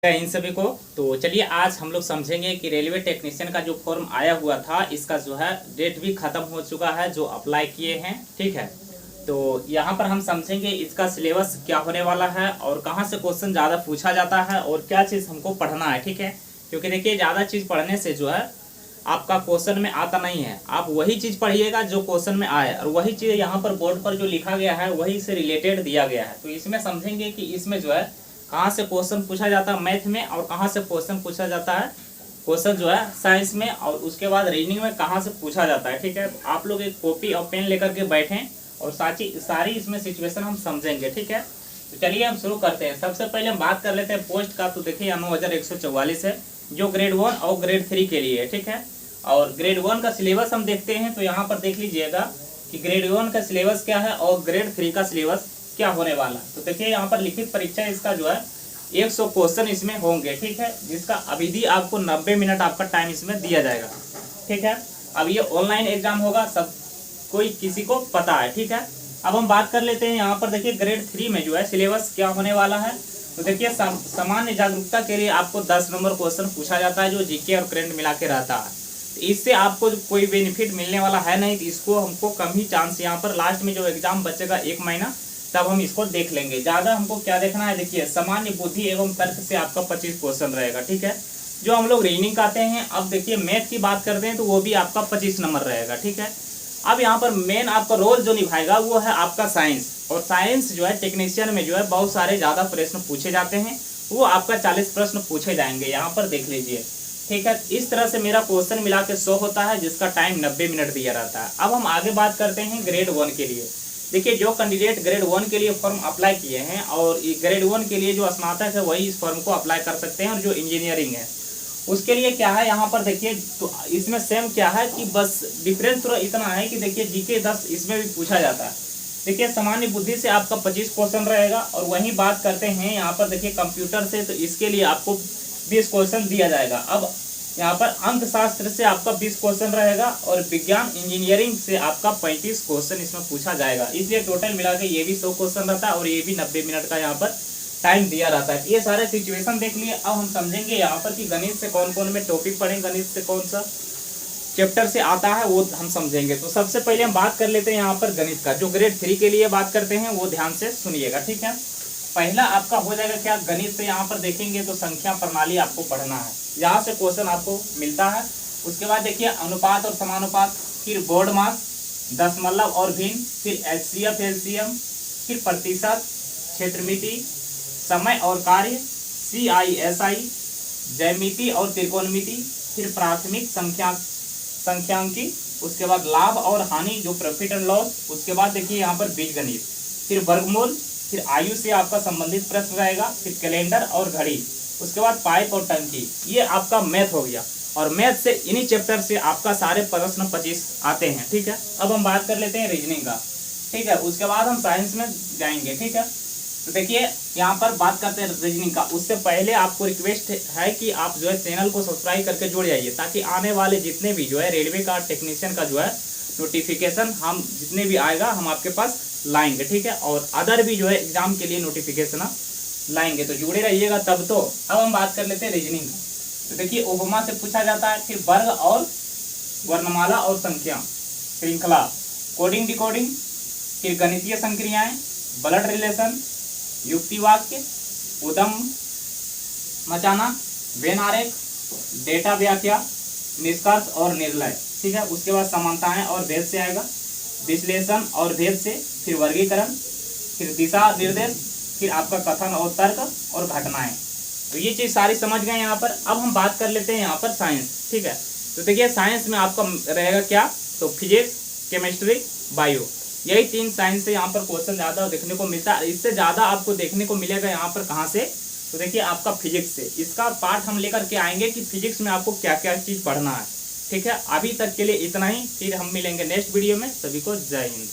इन सभी को। तो चलिए आज हम लोग समझेंगे कि रेलवे टेक्नीशियन का जो फॉर्म आया हुआ था इसका जो है डेट भी खत्म हो चुका है जो अप्लाई किए हैं। ठीक है, तो यहाँ पर हम समझेंगे इसका सिलेबस क्या होने वाला है और कहाँ से क्वेश्चन ज़्यादा पूछा जाता है और क्या चीज़ हमको पढ़ना है। ठीक है, क्योंकि देखिए ज़्यादा चीज़ पढ़ने से जो है आपका क्वेश्चन में आता नहीं है। आप वही चीज़ पढ़िएगा जो क्वेश्चन में आए और वही चीज़ यहाँ पर बोर्ड पर जो लिखा गया है वही से रिलेटेड दिया गया है। तो इसमें समझेंगे कि इसमें जो है कहाँ से क्वेश्चन पूछा जाता है मैथ में और कहाँ से क्वेश्चन पूछा जाता है क्वेश्चन जो है साइंस में, और उसके बाद रीजनिंग में कहाँ से पूछा जाता है। ठीक है, तो आप लोग एक कॉपी और पेन लेकर के बैठें और सारी इसमें सिचुएशन हम समझेंगे। ठीक है, तो चलिए हम शुरू करते हैं। सबसे पहले हम बात कर लेते हैं पोस्ट का। तो देखिए 9144 है जो ग्रेड 1 और ग्रेड 3 के लिए है। ठीक है, और ग्रेड 1 का सिलेबस हम देखते हैं। तो यहाँ पर देख लीजिएगा कि ग्रेड 1 का सिलेबस क्या है और ग्रेड 3 का सिलेबस क्या होने वाला। तो देखिए यहाँ पर लिखित परीक्षा इसका जो है 100 क्वेश्चन इसमें होंगे। ठीक है, जिसका अवधि आपको 90 मिनट आपका टाइम इसमें दिया जाएगा। ठीक है, अब ये ऑनलाइन एग्जाम होगा, सब कोई किसी को पता है। ठीक है, अब हम बात कर लेते हैं यहाँ पर देखिए ग्रेड 3 में जो है सिलेबस क्या होने वाला है। तो देखिए सामान्य जागरूकता के लिए आपको 10 नंबर क्वेश्चन पूछा जाता है जो जीके और करंट मिला के रहता है। इससे आपको कोई बेनिफिट मिलने वाला है नहीं, तो इसको हमको कम ही चांस यहाँ पर लास्ट में जो एग्जाम बचेगा 1 महीना तब हम इसको देख लेंगे। ज़्यादा हमको क्या देखना है, देखिए सामान्य बुद्धि एवं तर्क से आपका 25 क्वेश्चन रहेगा। ठीक है, जो हम लोग रीजनिंग आते हैं। अब देखिए मैथ की बात करते हैं तो वो भी आपका 25 नंबर रहेगा। ठीक है, अब यहाँ पर मेन आपका रोल जो निभाएगा वो है आपका साइंस, और साइंस जो है टेक्नीशियन में जो है बहुत सारे ज़्यादा प्रश्न पूछे जाते हैं, वो आपका 40 प्रश्न पूछे जाएंगे। यहाँ पर देख लीजिए। ठीक है, इस तरह से मेरा क्वेश्चन मिला के 100 होता है जिसका टाइम 90 मिनट दिया रहता है। अब हम आगे बात करते हैं ग्रेड 1 के लिए। देखिए जो कैंडिडेट ग्रेड 1 के लिए फॉर्म अप्लाई किए हैं और ग्रेड 1 के लिए जो स्नातक है वही इस फॉर्म को अप्लाई कर सकते हैं, और जो इंजीनियरिंग है उसके लिए क्या है यहाँ पर देखिए। तो इसमें सेम क्या है कि बस डिफरेंस थोड़ा इतना है कि देखिए जीके 10 इसमें भी पूछा जाता है। देखिए सामान्य बुद्धि से आपका 25 क्वेश्चन रहेगा, और वहीं बात करते हैं यहाँ पर देखिए कंप्यूटर से, तो इसके लिए आपको 20 क्वेश्चन दिया जाएगा। अब यहाँ पर अंक शास्त्र से आपका 20 क्वेश्चन रहेगा और विज्ञान इंजीनियरिंग से आपका 35 क्वेश्चन इसमें पूछा जाएगा। इसलिए टोटल मिला के ये भी 100 क्वेश्चन रहता है और ये भी 90 मिनट का यहाँ पर टाइम दिया रहता है। ये सारे सिचुएशन देख लिए। अब हम समझेंगे यहाँ पर कि गणित से कौन कौन में टॉपिक पढ़ें, गणित से कौन सा चैप्टर से आता है वो हम समझेंगे। तो सबसे पहले हम बात कर लेते हैं यहाँ पर गणित का। जो ग्रेड 3 के लिए बात करते हैं वो ध्यान से सुनिएगा। ठीक है, पहला आपका हो जाएगा क्या, गणित से यहाँ पर देखेंगे तो संख्या प्रणाली आपको पढ़ना है, यहाँ से क्वेश्चन आपको मिलता है। उसके बाद देखिए अनुपात और समानुपात, फिर बोर्ड मास, दशमलव और भिन्न, फिर एचसीएफ एलसीएम, फिर प्रतिशत, क्षेत्रमिति, समय और कार्य, सीआईएसआई, ज्यामिति और त्रिकोणमिति, फिर प्राथमिक संख्यांकी, उसके बाद लाभ और हानि जो प्रॉफिट एंड लॉस, उसके बाद देखिए यहाँ पर बीजगणित, फिर वर्गमूल, फिर आयु से आपका संबंधित प्रश्न रहेगा, फिर कैलेंडर और घड़ी, उसके बाद पाइप और टंकी। ये आपका मैथ हो गया, और मैथ से इन्हीं चैप्टर से आपका सारे प्रश्न 25 आते हैं। ठीक है, अब हम बात कर लेते हैं रीजनिंग का। ठीक है, उसके बाद हम साइंस में जाएंगे। ठीक है, तो देखिए यहाँ पर बात करते हैं रीजनिंग का। उससे पहले आपको रिक्वेस्ट है कि आप जो है चैनल को सब्सक्राइब करके जुड़ जाइए, ताकि आने वाले जितने भी जो है रेलवे का टेक्नीशियन का जो है नोटिफिकेशन हम जितने भी आएगा हम आपके पास लाएंगे। ठीक है, और अदर भी जो है एग्जाम के लिए नोटिफिकेशन लाएंगे, तो जुड़े रहिएगा तब तो। अब हम बात कर लेते हैं रीजनिंग का। तो देखिए उपमा से पूछा जाता है, फिर वर्ग और वर्णमाला और संख्या, श्रृंखला, कोडिंग डिकोडिंग, फिर गणितीय संक्रियाएं, ब्लड रिलेशन, युक्ति वाक्य, उदम मचाना, वेन आरेख, डेटा व्याख्या, निष्कर्ष और निर्णय। ठीक है, उसके बाद समानताएं और भेद से आएगा, विश्लेषण और भेद से, फिर वर्गीकरण, फिर दिशा निर्देश, फिर आपका कथन और तर्क और घटनाएं। तो ये चीज़ सारी समझ गए यहाँ पर। अब हम बात कर लेते हैं यहाँ पर साइंस। ठीक है, तो देखिए साइंस में आपका रहेगा क्या, तो फिजिक्स, केमिस्ट्री, बायो, यही 3 साइंस से यहाँ पर क्वेश्चन ज़्यादा देखने को मिलता है। इससे ज़्यादा आपको देखने को मिलेगा यहाँ पर कहाँ से, तो देखिए आपका फिजिक्स से। इसका पार्ट हम लेकर के आएंगे कि फिजिक्स में आपको क्या क्या चीज़ पढ़ना है। ठीक है, अभी तक के लिए इतना ही, फिर हम मिलेंगे नेक्स्ट वीडियो में। सभी को जय हिंद।